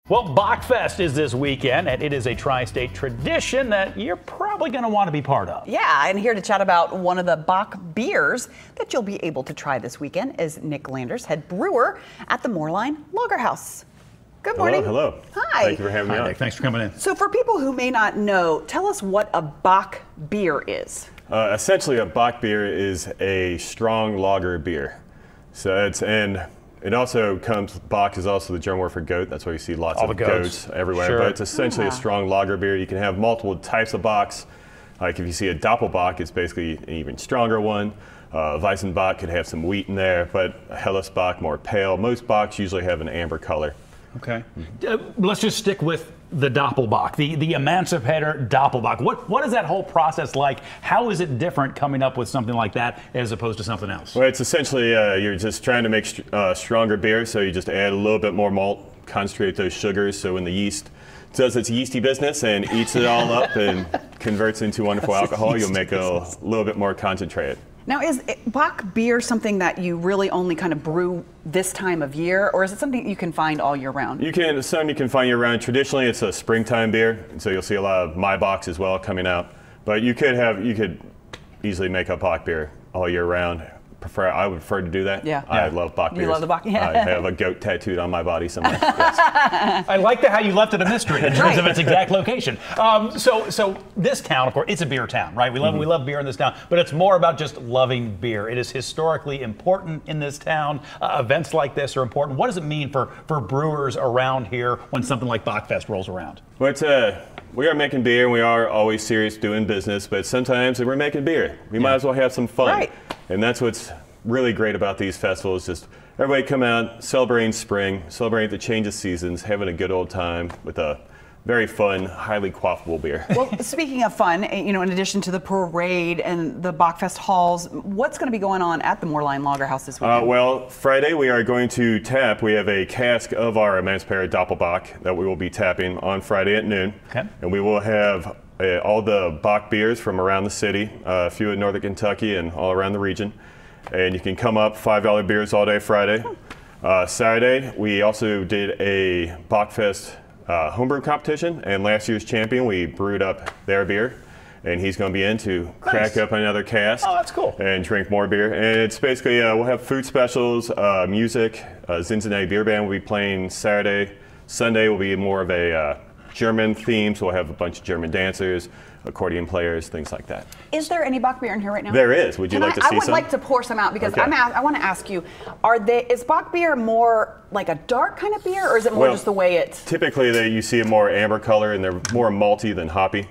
Well, Bockfest is this weekend, and it is a tri-state tradition that you're probably going to want to be part of. Yeah, and here to chat about one of the Bock beers that you'll be able to try this weekend is Nick Landers, head brewer at the Moorline Lager House. Good morning. Hello. Hi. Thank you for having me on. Nick, thanks for coming in. So for people who may not know, tell us what a Bock beer is. Essentially, a Bock beer is a strong lager beer. So it also comes, Bock is also the German word for goat. That's why you see lots of goats everywhere. Sure. But it's essentially a strong lager beer. You can have multiple types of Bocks. Like if you see a Doppelbock, it's basically an even stronger one. Weissenbock could have some wheat in there, but a Hellesbock, more pale. Most Bocks usually have an amber color. Okay. Let's just stick with the Doppelbock, the Emancipator Doppelbock. What is that whole process like? How is it different coming up with something like that as opposed to something else? Well, it's essentially you're just trying to make stronger beer, so you just add a little bit more malt, concentrate those sugars, so when the yeast does its yeasty business and eats it all up and converts into wonderful alcohol, you'll make a little bit more concentrated. Now, is Bock beer something that you really only kind of brew this time of year, or is it something you can find all year round? Some you can find year round. Traditionally, it's a springtime beer, and so you'll see a lot of my Bocks as well coming out. But you could easily make a Bock beer all year round. I would prefer to do that. Yeah. I love Bock beers. You love the Bock? Yeah. I have a goat tattooed on my body somewhere. Yes. I like how you left it a mystery in terms of its exact location. So this town, of course, it's a beer town, right? We love beer in this town, but it's more about just loving beer. It is historically important in this town. Events like this are important. What does it mean for brewers around here when something like Bockfest rolls around? Well, we are making beer, and we are always serious doing business, but sometimes if we're making beer, we might as well have some fun. Right. And that's what's really great about these festivals, just everybody come out, celebrating spring, celebrating the change of seasons, having a good old time with a very fun, highly quaffable beer. Well, speaking of fun, in addition to the parade and the Bockfest halls, what's going to be going on at the Moorline Lager House this weekend? Well, Friday we are going to tap. We have a cask of our Emancipator Doppelbock that we will be tapping on Friday at noon. Okay. And we will have all the Bock beers from around the city, a few in northern Kentucky and all around the region. And you can come up, $5 beers all day Friday. Saturday, we also did a Bockfest homebrew competition, and last year's champion, we brewed up their beer, and he's going to be in to crack up another cask. Oh, that's cool. And drink more beer. And it's basically, we'll have food specials, music. Cincinnati Beer Band will be playing Saturday. Sunday will be more of a German theme, so we'll have a bunch of German dancers, accordion players, things like that. Is there any Bock beer in here right now? There is. Would you like to see some? I would like to pour some out because Okay. I want to ask you, is Bock beer more like a dark kind of beer, or is it more just the way it's? Typically, you see a more amber color, and they're more malty than hoppy.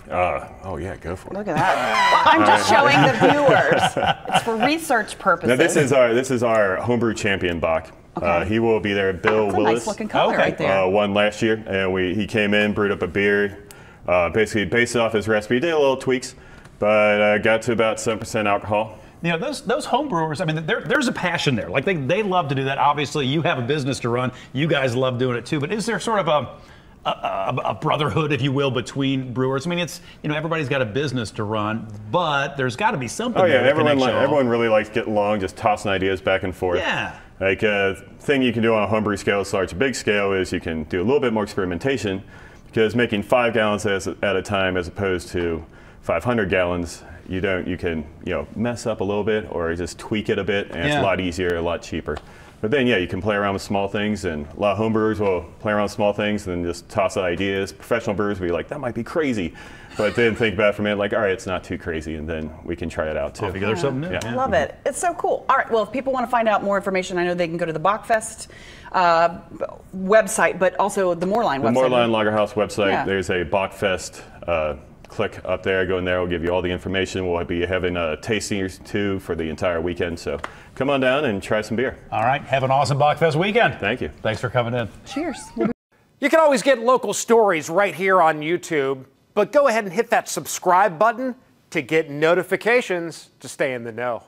Oh yeah, go for it. Look at that. Well, I'm just showing the viewers. It's for research purposes. Now this is our homebrew champion Bock. Okay. He will be there. Bill That's Willis. a nice looking color right there. Won last year, and he came in, brewed up a beer, basically based off his recipe. Did a little tweaks, but got to about 7% alcohol. Those home brewers, I mean, there's a passion there. Like they love to do that. Obviously, you have a business to run. You guys love doing it too. But is there sort of a brotherhood, if you will, between brewers? I mean, everybody's got a business to run, but there's got to be something. Oh yeah, there everyone really likes getting along, just tossing ideas back and forth. Yeah. Like thing you can do on a homebrew scale, slash a big scale, is you can do a little bit more experimentation, because making 5 gallons at a time as opposed to 500 gallons, you can mess up a little bit or just tweak it a bit, and it's a lot easier, a lot cheaper. But then, you can play around with small things, and a lot of homebrewers will play around with small things and then just toss out ideas. Professional brewers will be like, that might be crazy. But then think about it for a minute, like, all right, it's not too crazy, and then we can try it out too. There's something new. I love it. It's so cool. All right, well, if people want to find out more information, I know they can go to the Bockfest website, but also the Moorline website. The Moorline Lager House website, there's a Bockfest click up there, go in there, we'll give you all the information. We'll be having a tasting too for the entire weekend, so come on down and try some beer. All right, have an awesome Bockfest weekend. Thank you. Thanks for coming in. Cheers. You can always get local stories right here on YouTube, but go ahead and hit that subscribe button to get notifications to stay in the know.